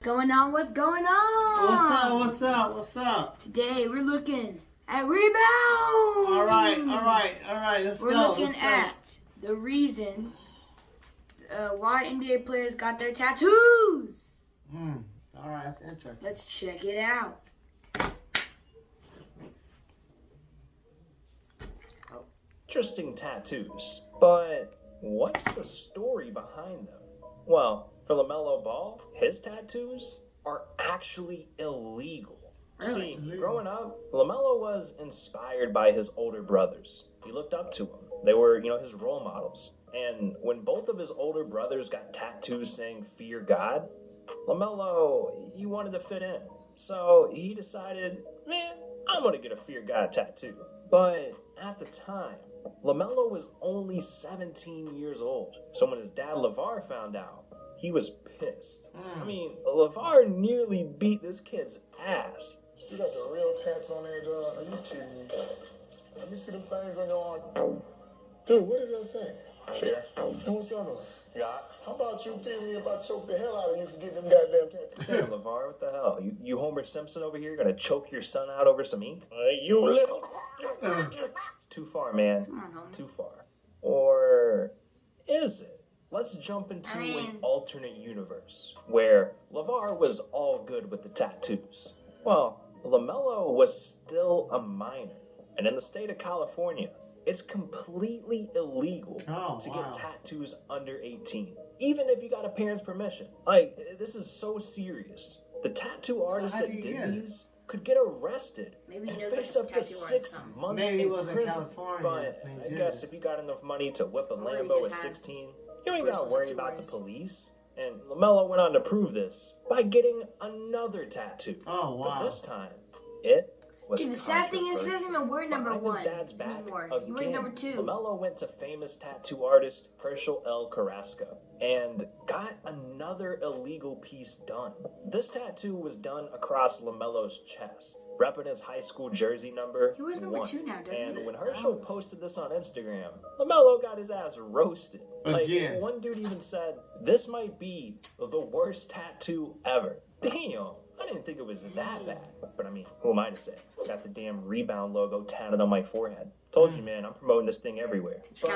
Going on? What's going on? What's up? What's up? What's up? Today we're looking at rebounds. All right. Let's we're go. looking at the reason why NBA players got their tattoos. All right, that's interesting. Let's check it out. Interesting tattoos, but what's the story behind them? Well, for Lamelo Ball, his tattoos are actually illegal. Really? See, growing up, Lamelo was inspired by his older brothers. He looked up to them. They were, his role models. And when both of his older brothers got tattoos saying "Fear God," Lamelo, he wanted to fit in. So he decided, man, I'm gonna get a "Fear God" tattoo. But at the time, Lamelo was only 17 years old. So when his dad LeVar found out, he was pissed. I mean, LeVar nearly beat this kid's ass. You got the real tats on there, dog. Are you kidding me? Let me see them things on your arm. Dude, what does that say? Fear. And what's the other one? God. How about you tell me if I choke the hell out of you for getting them goddamn tattoos? Hey, LeVar, what the hell? You Homer Simpson over here gonna choke your son out over some ink? You little... It's too far, man. Come on, homie. Too far. Or is it? Let's jump into an alternate universe where LeVar was all good with the tattoos. Well, Lamelo was still a minor. And in the state of California, it's completely illegal to get tattoos under 18. Even if you got a parent's permission. Like, this is so serious. The tattoo artist that did these could get arrested and face up to 6 months in prison. But I guess if you got enough money to whip a Lambo at 16, you ain't gotta worry about the police. And Lamelo went on to prove this by getting another tattoo. But this time, it was Dude, the sad thing is, he doesn't even wear number Behind one his dad's back anymore. Again, He wears number 2. Lamelo went to famous tattoo artist Herschel L. Carrasco and got another illegal piece done. This tattoo was done across Lamelo's chest, repping his high school jersey number. He wears number 1. 2 now, doesn't he? And when Herschel posted this on Instagram, Lamelo got his ass roasted. Again. Like, one dude even said, "This might be the worst tattoo ever." Damn, I didn't think it was that bad. But I mean, who am I to say? Got the damn Rebound logo tatted on my forehead. Told you, man, I'm promoting this thing everywhere. But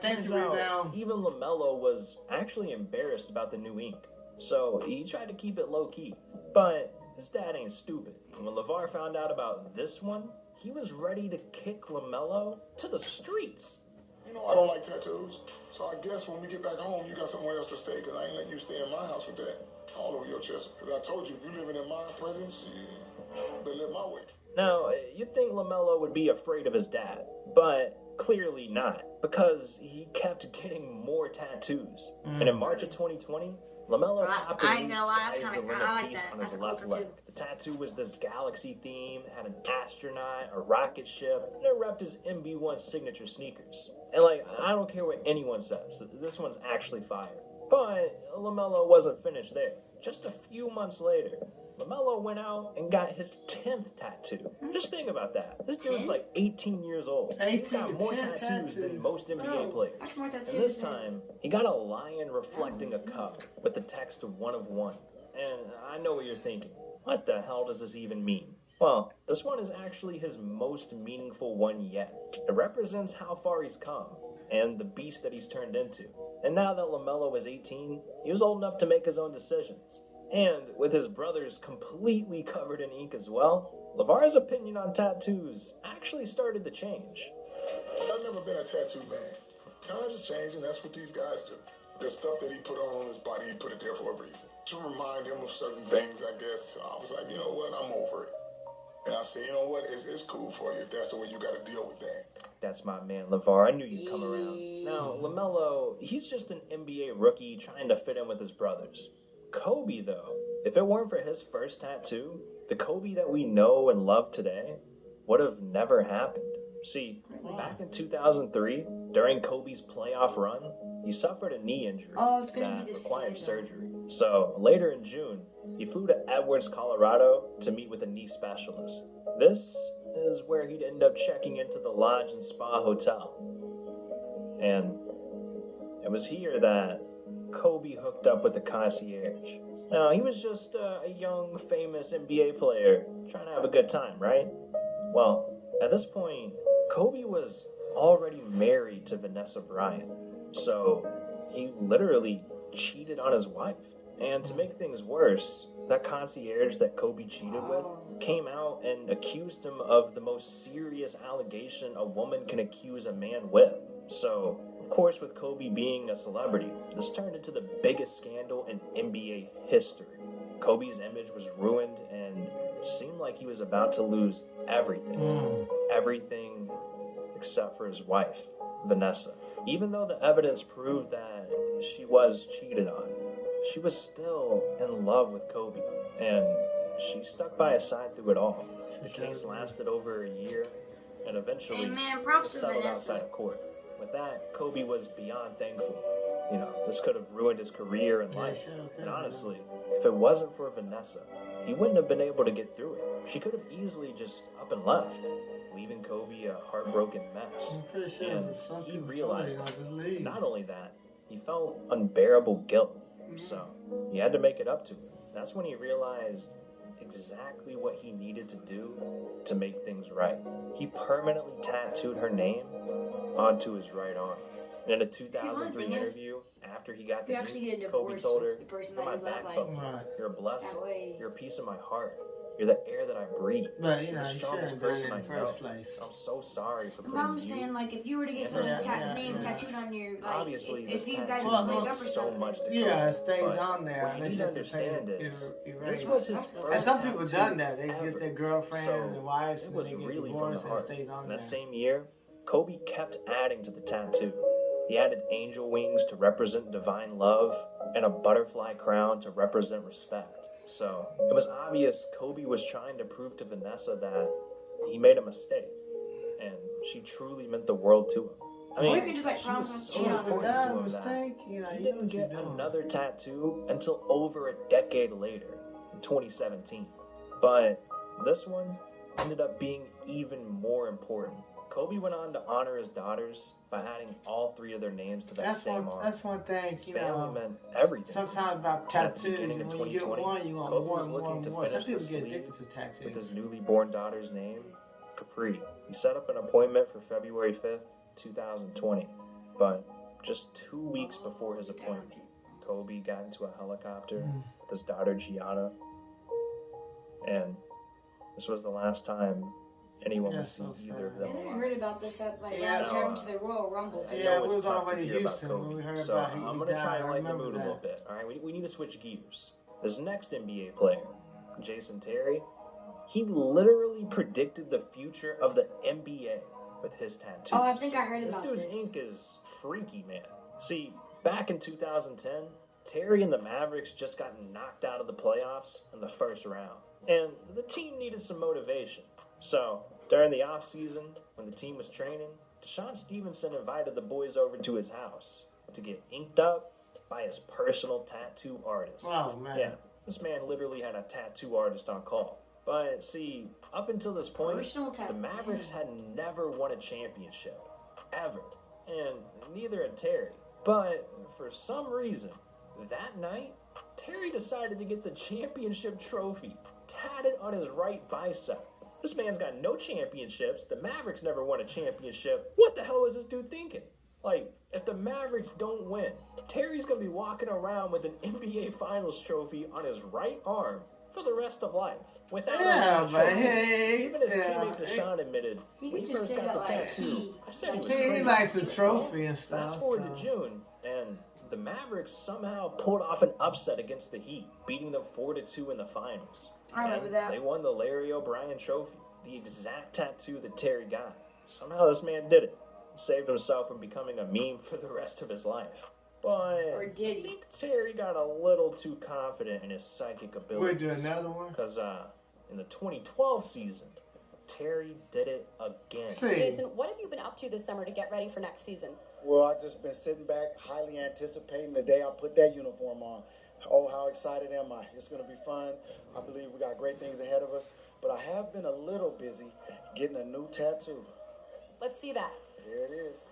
thank turns you, out, Rebound. even Lamelo was actually embarrassed about the new ink. So he tried to keep it low-key. But his dad ain't stupid. And when LeVar found out about this one, he was ready to kick Lamelo to the streets. You know I don't like tattoos. So I guess when we get back home, you got somewhere else to stay, because I ain't letting you stay in my house with that all over your chest. Because I told you, if you living in my presence, you better live my way. Now, you'd think Lamelo would be afraid of his dad, but clearly not, because he kept getting more tattoos. And in March of 2020, Lamelo copped a new sky's the limit piece on his left leg. The tattoo was this galaxy theme, had an astronaut, a rocket ship, and it repped his MB1 signature sneakers. And I don't care what anyone says, this one's actually fire. But Lamelo wasn't finished there. Just a few months later, Lamelo went out and got his 10th tattoo. Just think about that. This dude's like 18 years old. He's got more tattoos than most NBA players. And this time, he got a lion reflecting a cup with the text "1 of 1." And I know what you're thinking. What the hell does this even mean? Well, this one is actually his most meaningful one yet. It represents how far he's come and the beast that he's turned into. And now that Lamelo was 18, he was old enough to make his own decisions. And with his brothers completely covered in ink as well, LeVar's opinion on tattoos actually started to change. I've never been a tattoo man. Times are changing, that's what these guys do. The stuff that he put on his body, he put it there for a reason. To remind him of certain things, I guess. I was like, you know what, I'm over it. And I said, you know what, it's cool for you if that's the way you got to deal with things. That's my man, LeVar. I knew you'd come around. Now, Lamelo, he's just an NBA rookie trying to fit in with his brothers. Kobe, though, if it weren't for his first tattoo, the Kobe that we know and love today would have never happened. See, back in 2003, during Kobe's playoff run, he suffered a knee injury that required surgery. So, later in June, he flew to Edwards, Colorado to meet with a knee specialist. This is where he'd end up checking into the Lodge and Spa Hotel. And it was here that Kobe hooked up with the concierge. No, he was just a young, famous NBA player trying to have a good time, right? Well, at this point, Kobe was already married to Vanessa Bryant, so he literally cheated on his wife. And to make things worse, that concierge that Kobe cheated with came out and accused him of the most serious allegation a woman can accuse a man with. So, of course, with Kobe being a celebrity, this turned into the biggest scandal in NBA history. Kobe's image was ruined and seemed like he was about to lose everything. Everything except for his wife, Vanessa. Even though the evidence proved that she was cheated on, she was still in love with Kobe, and she stuck by his side through it all. The case lasted over a year, and eventually props to settled Vanessa. outside of court. With that, Kobe was beyond thankful. You know, this could have ruined his career and life. And honestly, if it wasn't for Vanessa, he wouldn't have been able to get through it. She could have easily just up and left, leaving Kobe a heartbroken mess. And he realized that. Not only that, he felt unbearable guilt. So he had to make it up to her. That's when he realized exactly what he needed to do to make things right. He permanently tattooed her name onto his right arm. And in a 2003 interview, after he got the ink, Kobe told her, "You're my backbone. You're a blessing. You're a piece of my heart. You're the air that I breathe. But You're the strongest person I know. I'm so sorry for putting I'm saying, like, if you were to get someone's name tattooed on your, like, obviously, if you guys tattoo would break up or so something. much to Yeah, it stays but on there. what you need to understand is, this was his first And some people tattoo done that. They ever. get their girlfriend So, and their wives, it and was they get really from divorced, the and it heart. stays on And there. that same year, Kobe kept adding to the tattoo. He added angel wings to represent divine love and a butterfly crown to represent respect. So it was obvious Kobe was trying to prove to Vanessa that he made a mistake, and she truly meant the world to him. I mean, Or you could just, like, she was promise so him, important to him that he didn't get another tattoo until over a decade later, in 2017. But this one ended up being even more important. Kobe went on to honor his daughters by adding all three of their names to that same arm. That's one thing, His you family know. meant everything. Sometimes about And at the tattoos, beginning of when you get 2020, one, you want Kobe more was and more looking and to more. Some finish the people get sleeve addicted to tattoos. with his newly born daughter's name, Capri. He set up an appointment for February 5th, 2020. But just 2 weeks before his appointment, Kobe got into a helicopter with his daughter Gianna. And this was the last time anyone would see either of them And I alive. heard about this at, like, when I Yeah. was driving to the Royal Rumble. I Too. know we it's was tough to already hear about Houston when we Kobe, heard so about I'm he going to try died. and I lighten the remember mood a little that. bit. All right, we need to switch gears. This next NBA player, Jason Terry, he literally predicted the future of the NBA with his tattoos. Oh, I think I heard about This dude's this. ink is freaky, man. See, back in 2010, Terry and the Mavericks just got knocked out of the playoffs in the first round, and the team needed some motivation. So, during the offseason, when the team was training, Deshaun Stevenson invited the boys over to his house to get inked up by his personal tattoo artist. Oh, man. Yeah, this man literally had a tattoo artist on call. But see, up until this point, the Mavericks had never won a championship. Ever. And neither had Terry. But for some reason, that night, Terry decided to get the championship trophy tatted on his right bicep. This man's got no championships. The Mavericks never won a championship. What the hell is this dude thinking? Like, if the Mavericks don't win, Terry's going to be walking around with an NBA Finals trophy on his right arm for the rest of life. Without a but trophy. hey, Even his teammate Deshaun admitted, He when could he just first say got the that, like, tattoo, I said it was he crazy. likes the trophy and stuff. Fast forward to June, and the Mavericks somehow pulled off an upset against the Heat, beating them 4-2 in the finals. I remember that. They won the Larry O'Brien Trophy, the exact tattoo that Terry got. Somehow this man did it. Saved himself from becoming a meme for the rest of his life. But Or did he? I think Terry got a little too confident in his psychic abilities. We'll do another one. Because in the 2012 season, Terry did it again. Jason, what have you been up to this summer to get ready for next season? Well, I've just been sitting back, highly anticipating the day I put that uniform on. Oh, how excited am I? It's going to be fun. I believe we got great things ahead of us. But I have been a little busy getting a new tattoo. Let's see that. Here it is.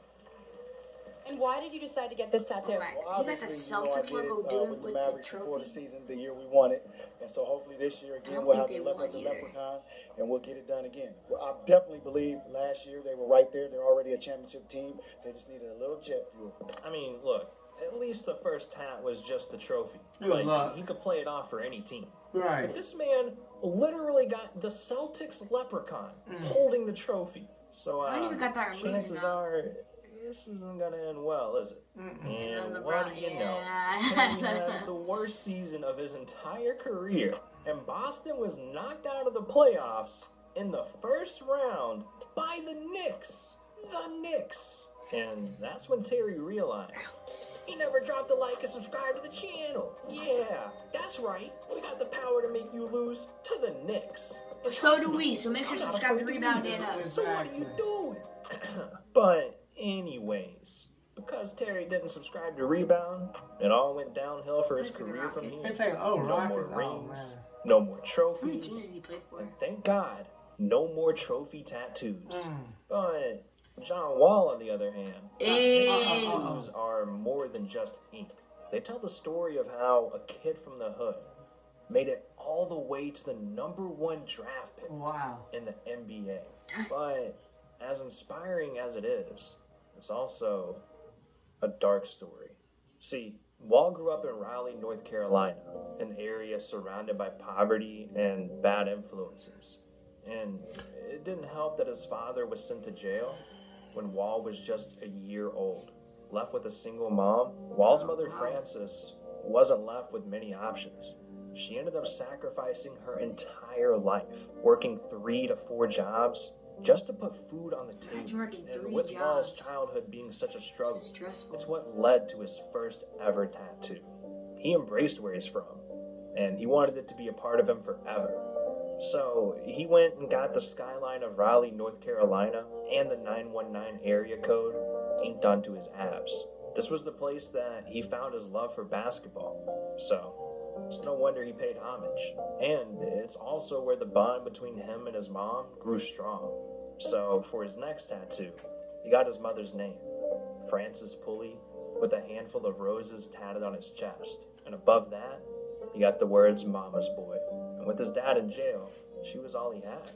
And why did you decide to get this tattoo? Alright. Well, You got the obviously, you know, I Celtics did logo, it dude, with the with Mavericks the before the trophy. season, the year we won it. And so hopefully this year I again don't we'll think have the they luck won of the either. leprechaun and we'll get it done again. Well, I definitely believe last year they were right there. They're already a championship team. They just needed a little jet fuel. I mean, look, at least the first tat was just the trophy. Good luck. He could play it off for any team. Right. But this man literally got the Celtics leprechaun holding the trophy. So, I don't even got that removed chances now. are this isn't going to end well, is it? And And then what do you know? yeah. Terry had the worst season of his entire career, and Boston was knocked out of the playoffs in the first round by the Knicks. The Knicks. And that's when Terry realized he never dropped a like and subscribe to the channel. Yeah, that's right. We got the power to make you lose to the Knicks. And So trust do me, we, so make sure I'm to not subscribe to afraid Rebound lose. and us. So what are you doing? But anyways, because Terry didn't subscribe to Rebound, it all went downhill for his Play for the career from Rockets. here. They playing, oh, No more Rockets. Oh, rings, man. no more How many teams trophies, did he play for? and thank God, no more trophy tattoos. Mm. But John Wall, on the other hand, his tattoos Uh-oh. are more than just ink. They tell the story of how a kid from the hood made it all the way to the #1 draft pick Wow. in the NBA. But as inspiring as it is, it's also a dark story. See, Wall grew up in Raleigh, North Carolina, an area surrounded by poverty and bad influences. And it didn't help that his father was sent to jail when Wall was just a year old. Left with a single mom, Wall's mother, Frances, wasn't left with many options. She ended up sacrificing her entire life, working 3 to 4 jobs just to put food on the Imagine table. working And 3 with Wall's jobs. childhood being such a struggle, Stressful. it's what led to his first ever tattoo. He embraced where he's from, and he wanted it to be a part of him forever. So he went and got the skyline of Raleigh, North Carolina, and the 919 area code inked onto his abs. This was the place that he found his love for basketball. So it's no wonder he paid homage. And it's also where the bond between him and his mom grew strong. So for his next tattoo, he got his mother's name, Frances Pulley, with a handful of roses tatted on his chest. And above that, he got the words Mama's Boy. And with his dad in jail, she was all he had.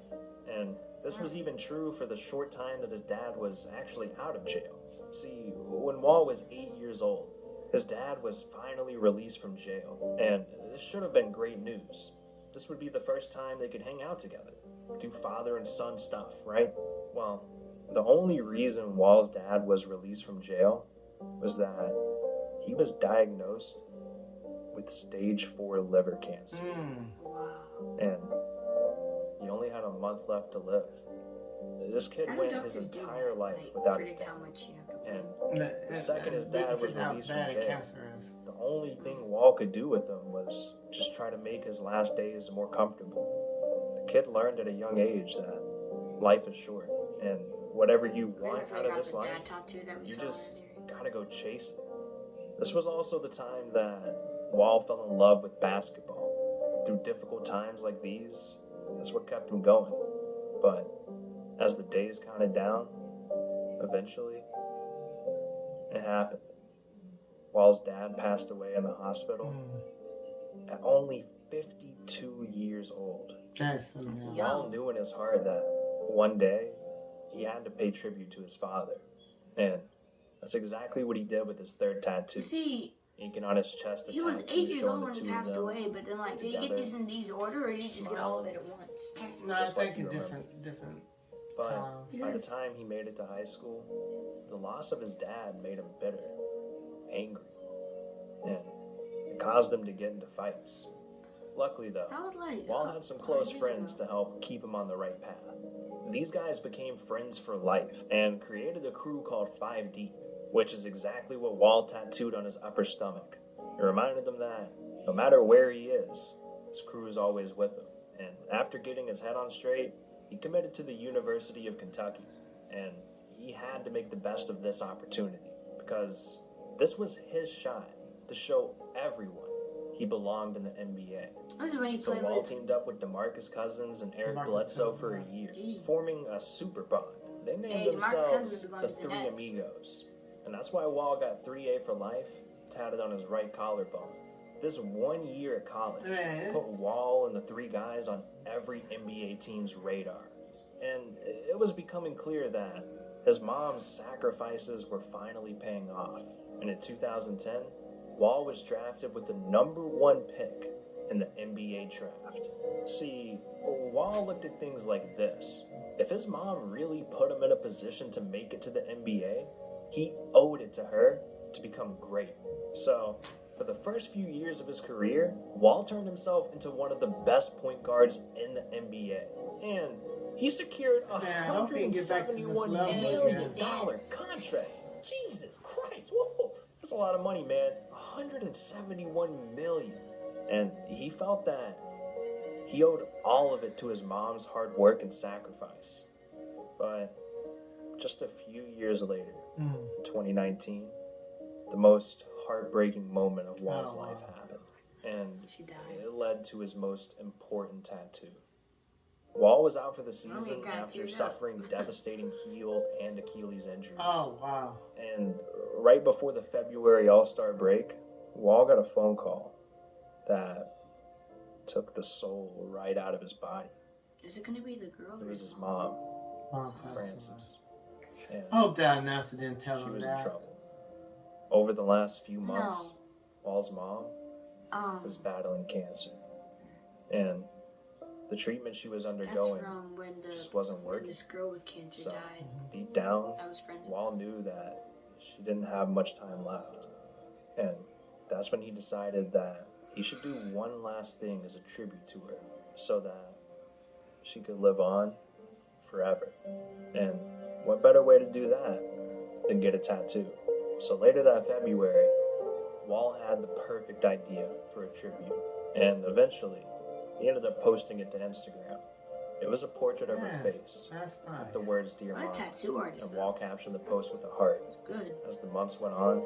And this was even true for the short time that his dad was actually out of jail. See, when Wall was 8 years old, his dad was finally released from jail. And this should have been great news. This would be the first time they could hang out together, do father and son stuff, right? Well, the only reason Wall's dad was released from jail was that he was diagnosed with stage 4 liver cancer. And he only had a month left to live. This kid How do went his doctors do entire that? life Like, without his predict dad. how much you have to And The second his dad was released from jail, Cancer is. the only thing Wall could do with him was just try to make his last days more comfortable. The kid learned at a young age that life is short, and whatever you want That's why out you of got this the life, dad tattoo that we you saw just earlier. gotta go chase it. This was also the time that Wall fell in love with basketball. Through difficult times like these, that's what kept him going. But as the days counted down, eventually, it happened. Wall's dad passed away in the hospital at only 52 years old. That's Wall knew in his heart that one day he had to pay tribute to his father. And that's exactly what he did with his third tattoo. See, Inking on his chest a he was tattoo 8 years showing old the when he two of passed them away, but then, like, did he get together, these in these order, or did he just get all of it at once? No, I Just like think you it's remember. different. But by the Yes. time he made it to high school, the loss of his dad made him bitter, angry, and it caused him to get into fights. Luckily, though, That was like Wall had some close friends to help keep him on the right path. These guys became friends for life and created a crew called 5 Deep, which is exactly what Wall tattooed on his upper stomach. It reminded him that no matter where he is, his crew is always with him. And after getting his head on straight, he committed to the University of Kentucky. And he had to make the best of this opportunity because this was his shot to show everyone he belonged in the NBA. This is when he So played Wall with. teamed up with DeMarcus Cousins and Eric DeMarcus Bledsoe Cousins, for a yeah. year, Hey. forming a super bond. They named Hey, DeMarcus Cousins themselves belongs the to the Three Nets. Amigos. And that's why Wall got 3A for life tatted on his right collarbone. This 1 year at college put Wall and the three guys on every NBA team's radar. And it was becoming clear that his mom's sacrifices were finally paying off. And in 2010, Wall was drafted with the #1 pick in the NBA draft. See, Wall looked at things like this. If his mom really put him in a position to make it to the NBA, he owed it to her to become great. So, for the first few years of his career, Wall turned himself into one of the best point guards in the NBA. And he secured a $171 million contract. Jesus Christ, whoa, that's a lot of money, man. $171 million. And he felt that he owed all of it to his mom's hard work and sacrifice. But just a few years later, 2019, the most heartbreaking moment of Wall's life happened. And it led to his most important tattoo. Wall was out for the season after suffering devastating heel and Achilles injuries. Oh, wow. And right before the February All-Star break, Wall got a phone call that took the soul right out of his body. Is it going to be the girl? It was his mom, Frances. And I hope that announcer didn't tell she him was that. in trouble. Over the last few months, Wall's mom was battling cancer. And the treatment she was undergoing just wasn't working. When this girl with cancer died. Deep down, I was friends with Wall knew that she didn't have much time left. And that's when he decided that he should do one last thing as a tribute to her so that she could live on forever. And what better way to do that than get a tattoo? So later that February, Wall had the perfect idea for a tribute. And eventually, he ended up posting it to Instagram. It was a portrait of her face. That's nice. With the words, "Dear Mom." a tattoo artist, And Wall captioned the post with a heart. It's good. As the months went on,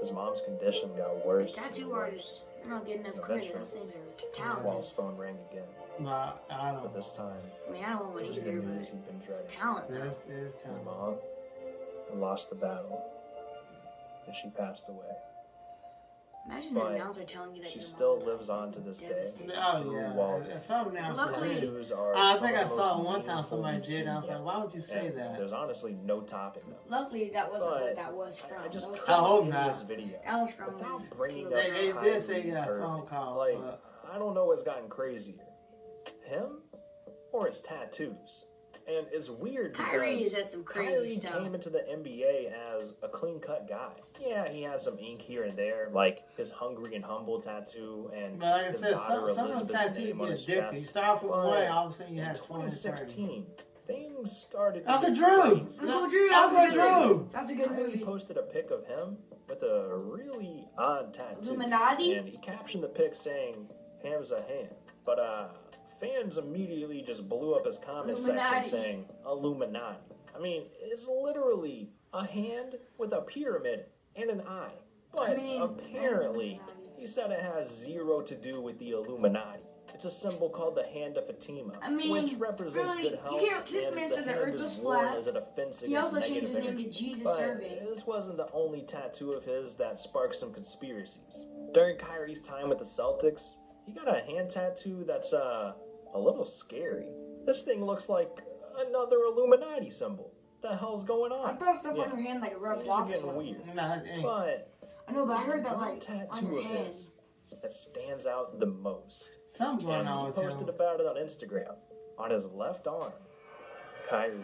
his mom's condition got worse. Tattoo artists, they're not getting enough credit. Those things are talented. Wall's phone rang again. No, I don't. But this time, I mean, I don't want one it was the either, news but he'd been it's dreading. talent, though. This is His talent. mom had lost the battle, and she passed away. Imagine But an announcer telling you that she your still mom lives on to this day. Oh, through yeah. Wall's Some announcers Luckily- did. tattoos are I some think of I the saw most one time meaningful somebody we've did. seen I was yet. like, why would you say And that? There's honestly no topping them. Luckily, that wasn't But what that was from. I just That was couldn't I hope end not. this video That was from without bringing up They did say Kyrie a phone Irving. call. Like, But I don't know what's gotten crazier, him or his tattoos. And it's weird Kyrie because has had some crazy Kyrie stuff. came into the NBA as a clean-cut guy. Yeah, he had some ink here and there, like his Hungry and Humble tattoo and But like I his said, daughter some of the Elizabeth's tattoos name on get his addicted. chest. You start from But one, all of a sudden you in have 20, 30. 2016, things started to Uncle get Drew! crazy. Uncle Drew, Uncle that's a good Drew! movie. That's a good Kyrie movie. posted a pic of him with a really odd tattoo. Illuminati? And he captioned the pic saying, "Ham's a hand." But fans immediately just blew up his comment section Illuminati. saying, "Illuminati." I mean, it's literally a hand with a pyramid and an eye. But apparently, he said it has zero to do with the Illuminati. It's a symbol called the Hand of Fatima, I mean, which represents really, good you health. can't- this and man the said the hand earth is was worn flat. as a defense He against also changed his negative name to energy. Jesus But Serving. this wasn't the only tattoo of his that sparked some conspiracies. During Kyrie's time with the Celtics, he got a hand tattoo that's a little scary. This thing looks like another Illuminati symbol. What the hell's going on? I thought stuff on your hand like rubbed Things are off or getting something. weird. Nah, it ain't. But I know, but I heard that one like on tattoo your of hand. his that stands out the most. Something going And on he with posted him. about it on Instagram. On his left arm, Kyrie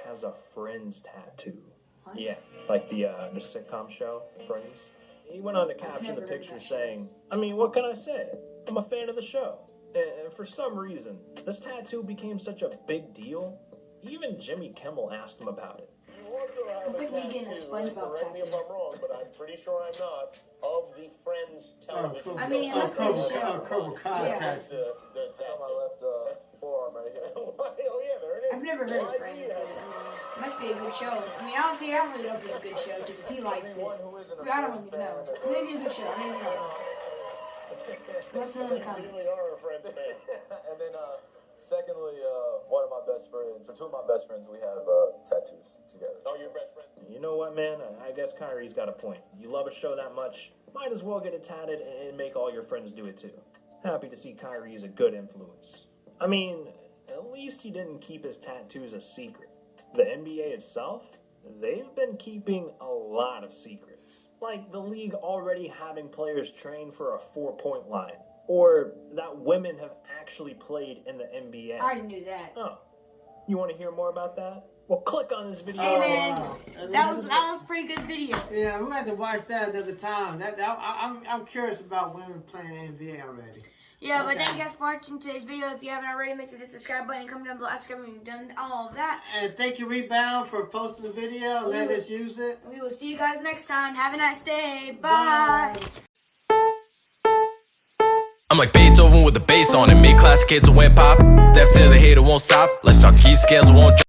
has a Friends tattoo. What? Yeah, like the sitcom show Friends. He went on to caption never the heard picture that show. saying, "I mean, what can I say? I'm a fan of the show." And for some reason, this tattoo became such a big deal. Even Jimmy Kimmel asked him about it. You also have It's like me getting a tattoo, SpongeBob correct me if tattoo. I'm wrong, but I'm pretty sure I'm not, of the Friends television cool. I mean, show. it must be a Cobra- show. Cobra Kai Yeah. tattoo. The It's on my tattoo. left forearm right here. Oh yeah, there it is. I've never heard Why of do Friends, you but have it must be a good show. I mean, honestly, I don't really know if it's a good show because if he likes it, Anyone who isn't a I don't Friends even know. fan is- It may be a good show. I don't even know. Let us know in the You comments. really are a Friends fan. And then Secondly, one of my best friends, or two of my best friends, we have tattoos together. Oh, your best friend? You know what, man? I guess Kyrie's got a point. You love a show that much, might as well get it tatted and make all your friends do it too. Happy to see Kyrie's a good influence. I mean, at least he didn't keep his tattoos a secret. The NBA itself, they've been keeping a lot of secrets. Like the league already having players train for a 4-point line. Or that women have actually played in the NBA. I already knew that. Oh, you want to hear more about that? Well, click on this video. Hey man, wow. that was a pretty good video. Yeah, we're gonna have to watch that another time. I'm curious about women playing NBA already. Yeah, but Okay. thank you guys for watching today's video. If you haven't already, make sure to hit the subscribe button and comment down below. Subscribe when you've done all of that. And thank you, Rebound, for posting the video. Let us use it. We will see you guys next time. Have a nice day. Bye. I'm like Beethoven with the bass on it. Mid-class kids will went pop. Deaf to the hater won't stop. Let's talk key scales won't drop.